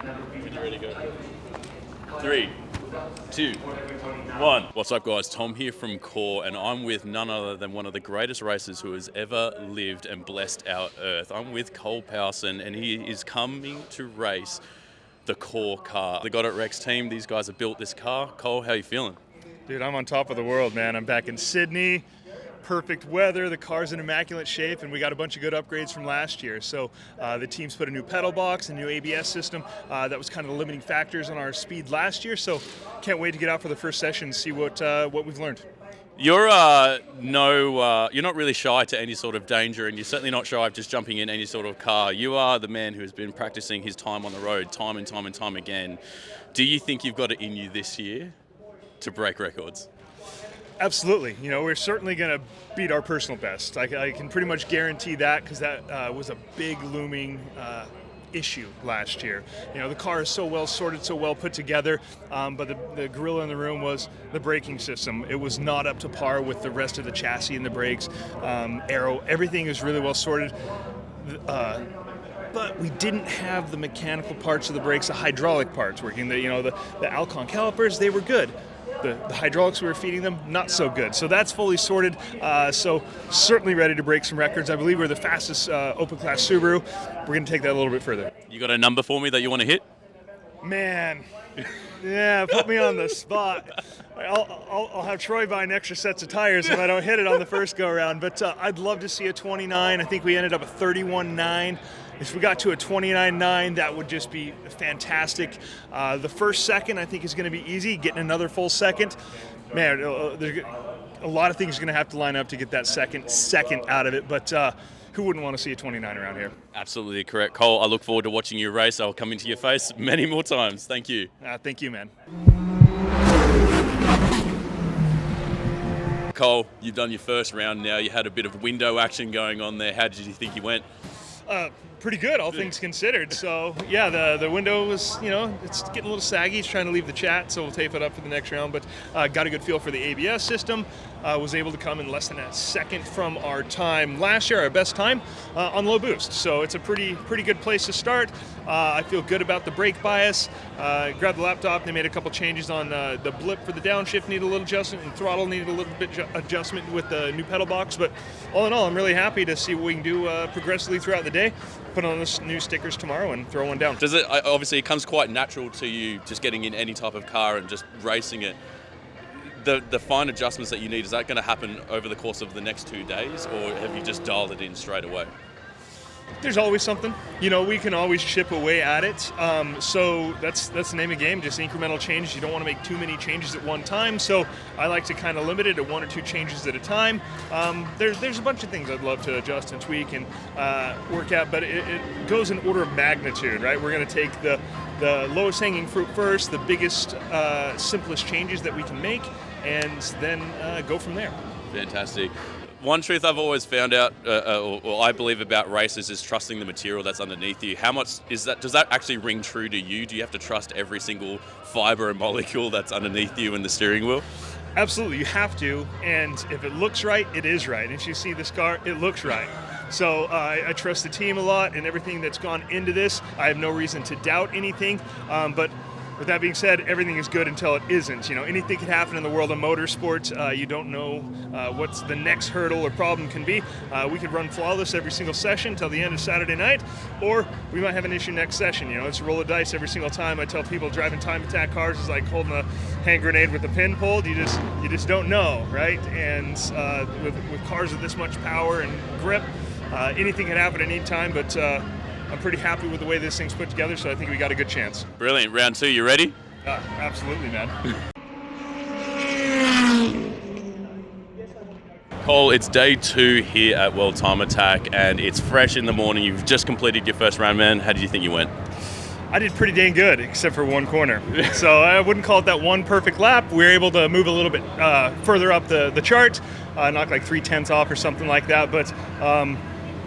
When you're ready, go. 3, 2, 1. What's up, guys? Tom here from Coore, and I'm with none other than one of the greatest racers who has ever lived and blessed our earth. I'm with Cole Powelson, and he is coming to race the Coore car. The God at Rex team, these guys have built this car. Cole, how you feeling? Dude, I'm on top of the world, man. I'm back in Sydney. Perfect weather, the car's in immaculate shape, and we got a bunch of good upgrades from last year. So the team's put a new pedal box, a new ABS system. That was kind of the limiting factors on our speed last year. So can't wait to get out for the first session and see what we've learned. You're you're not really shy to any sort of danger, and you're certainly not shy of just jumping in any sort of car. You are the man who has been practicing his time on the road time and time again. Do you think you've got it in you this year to break records? Absolutely. You know, we're certainly going to beat our personal best. I can pretty much guarantee that, because that was a big looming issue last year. You know, the car is so well sorted, so well put together, but the gorilla in the room was the braking system. It was not up to par with the rest of the chassis and the brakes, aero. Everything is really well sorted. But we didn't have the mechanical parts of the brakes, the hydraulic parts working. The Alcon calipers, they were good. The hydraulics we were feeding them, not so good. So that's fully sorted. So certainly ready to break some records. I believe we're the fastest open class Subaru. We're going to take that a little bit further. You got a number for me that you want to hit? Man, yeah, put me on the spot. I'll have Troy buying extra sets of tires if I don't hit it on the first go around. But I'd love to see a 29. I think we ended up at 31.9. If we got to a 29.9, that would just be fantastic. The first second, I think, is going to be easy. Getting another full second, man, there's a lot of things are going to have to line up to get that second out of it. But who wouldn't want to see a 29 around here? Absolutely correct, Cole. I look forward to watching you race. I'll come into your face many more times. Thank you. Thank you, man. Cole, you've done your first round now. You had a bit of window action going on there. How did you think you went? Pretty good, all things considered. So yeah, the window was, it's getting a little saggy. It's trying to leave the chat, so we'll tape it up for the next round. But got a good feel for the ABS system. Was able to come in less than a second from our time last year, our best time on low boost. So it's a pretty good place to start. I feel good about the brake bias. Grabbed the laptop. They made a couple changes on the blip for the downshift needed a little adjustment, and throttle needed a little bit adjustment with the new pedal box. But all in all, I'm really happy to see what we can do progressively throughout the day. Put on the new stickers tomorrow and throw one down. Does it? Obviously, it comes quite natural to you just getting in any type of car and just racing it. The fine adjustments that you need, is that going to happen over the course of the next 2 days, or have you just dialed it in straight away? There's always something. We can always chip away at it. So that's the name of the game, just incremental changes. You don't want to make too many changes at one time. So I like to kind of limit it to 1 or 2 changes at a time. There's a bunch of things I'd love to adjust and tweak and work at, but it goes in order of magnitude, right? We're going to take the lowest hanging fruit first, the biggest, simplest changes that we can make, and then go from there. Fantastic. One truth I've always found out, or I believe about races, is trusting the material that's underneath you. How much is that? Does that actually ring true to you? Do you have to trust every single fiber and molecule that's underneath you in the steering wheel? Absolutely, you have to. And if it looks right, it is right. If you see this car, it looks right. So I trust the team a lot and everything that's gone into this. I have no reason to doubt anything. But with that being said, everything is good until it isn't. Anything can happen in the world of motorsport. You don't know what's the next hurdle or problem can be. We could run flawless every single session until the end of Saturday night, or we might have an issue next session. It's a roll of dice every single time. I tell people driving time attack cars is like holding a hand grenade with a pin pulled. You just don't know, right? And with cars with this much power and grip, anything can happen at any time, but I'm pretty happy with the way this thing's put together, so I think we got a good chance. Brilliant. Round 2, you ready? Absolutely, man. Cole, it's day 2 here at World Time Attack, and it's fresh in the morning. You've just completed your first round, man. How did you think you went? I did pretty dang good, except for one corner. So I wouldn't call it that one perfect lap. We were able to move a little bit further up the chart, knock like 3/10 off or something like that, but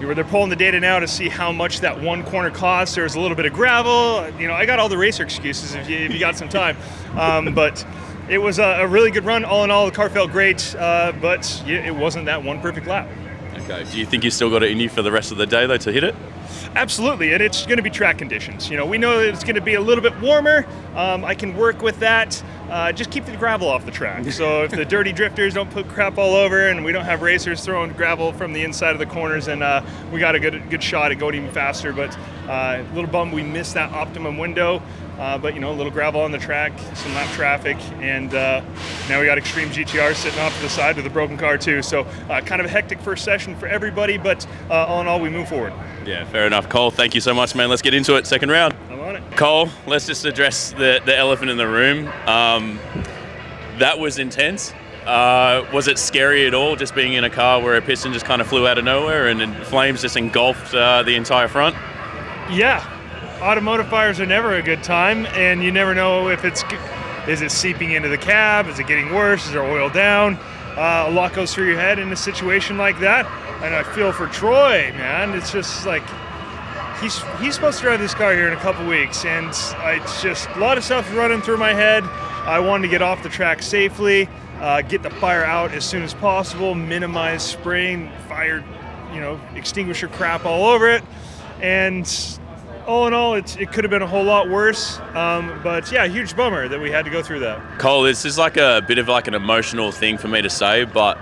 they're pulling the data now to see how much that one corner costs. There's a little bit of gravel. I got all the racer excuses if you got some time. But it was a really good run. All in all, the car felt great, but it wasn't that one perfect lap. Okay. Do you think you still got it in you for the rest of the day, though, to hit it? Absolutely, and it's going to be track conditions. We know that it's going to be a little bit warmer. I can work with that. Just keep the gravel off the track. So if the dirty drifters don't put crap all over, and we don't have racers throwing gravel from the inside of the corners, and we got a good shot at going even faster. But a little bummed we missed that optimum window. But a little gravel on the track, some lap traffic, and now we got Extreme GTR sitting off to the side with a broken car too. So kind of a hectic first session for everybody, but all in all, we move forward. Yeah, fair enough. Cole, thank you so much, man. Let's get into it. Second round. I'm on it. Cole, let's just address the elephant in the room. That was intense. Was it scary at all, just being in a car where a piston just kind of flew out of nowhere and flames just engulfed the entire front? Yeah. Automotive fires are never a good time, and you never know if is it seeping into the cab, is it getting worse, is there oil down? A lot goes through your head in a situation like that, and I feel for Troy, man. It's just like he's supposed to drive this car here in a couple weeks, and it's just a lot of stuff running through my head. I wanted to get off the track safely, get the fire out as soon as possible, minimize spraying fire, extinguisher crap all over it, and all in all, it could have been a whole lot worse, but yeah, huge bummer that we had to go through that. Cole, this is like a bit of like an emotional thing for me to say, but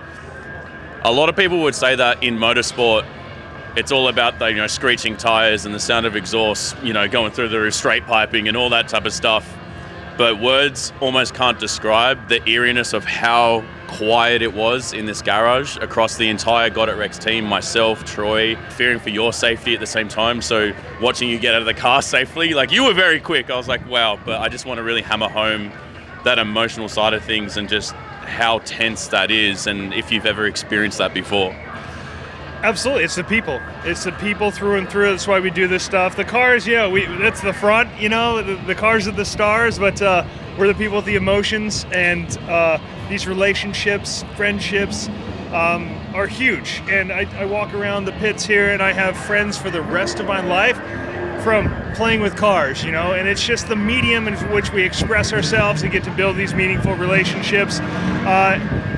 a lot of people would say that in motorsport, it's all about the screeching tires and the sound of exhaust, going through the straight piping and all that type of stuff. But words almost can't describe the eeriness of how quiet it was in this garage across the entire Coore Racing team, myself, Troy, fearing for your safety at the same time. So watching you get out of the car safely, like you were very quick. I was like, wow, but I just want to really hammer home that emotional side of things and just how tense that is, and if you've ever experienced that before. Absolutely, it's the people. It's the people through and through. That's why we do this stuff. The cars, that's the front. The cars are the stars, but we're the people with the emotions, and these relationships, friendships are huge. And I walk around the pits here, and I have friends for the rest of my life from playing with cars, and it's just the medium in which we express ourselves and get to build these meaningful relationships.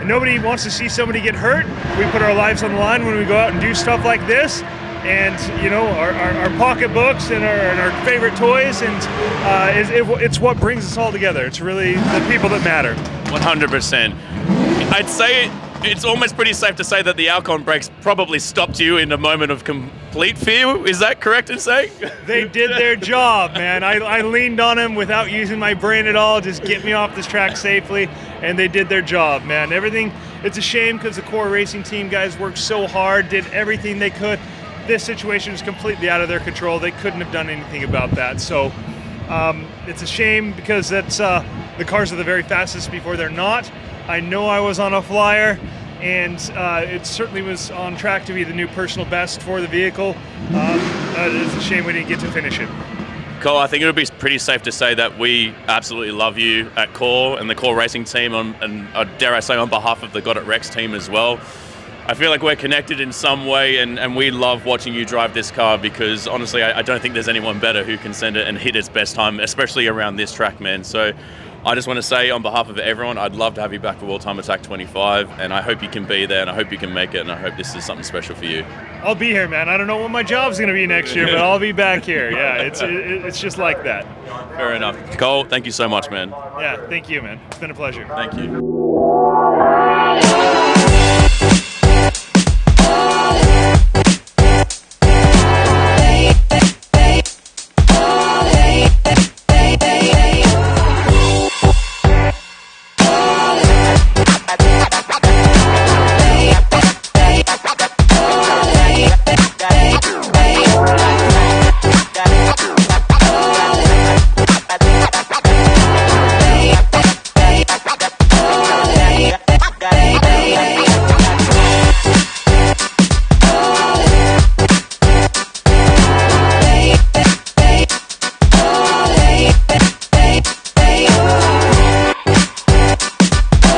Nobody wants to see somebody get hurt. We put our lives on the line when we go out and do stuff like this, and our pocketbooks and our favorite toys, and it's what brings us all together. It's really the people that matter. 100%. I'd say it's almost pretty safe to say that the Alcon brakes probably stopped you in a moment of complete fear. Is that correct in saying? They did their job, man. I leaned on them without using my brain at all. Just get me off this track safely, and they did their job, man. Everything. It's a shame because the Coore Racing Team guys worked so hard, did everything they could. This situation is completely out of their control. They couldn't have done anything about that. So it's a shame because that's the cars are the very fastest before they're not. I know I was on a flyer, and it certainly was on track to be the new personal best for the vehicle. It's a shame we didn't get to finish it. Cole, I think it would be pretty safe to say that we absolutely love you at Coore and the Coore Racing Team, and dare I say on behalf of the Coore Racing Team as well. I feel like we're connected in some way, and we love watching you drive this car because honestly, I don't think there's anyone better who can send it and hit its best time, especially around this track, man. So I just want to say on behalf of everyone, I'd love to have you back for World Time Attack 25, and I hope you can be there, and I hope you can make it, and I hope this is something special for you. I'll be here, man. I don't know what my job's going to be next year, but I'll be back here. Yeah, it's just like that. Fair enough. Cole, thank you so much, man. Yeah, thank you, man. It's been a pleasure. Thank you.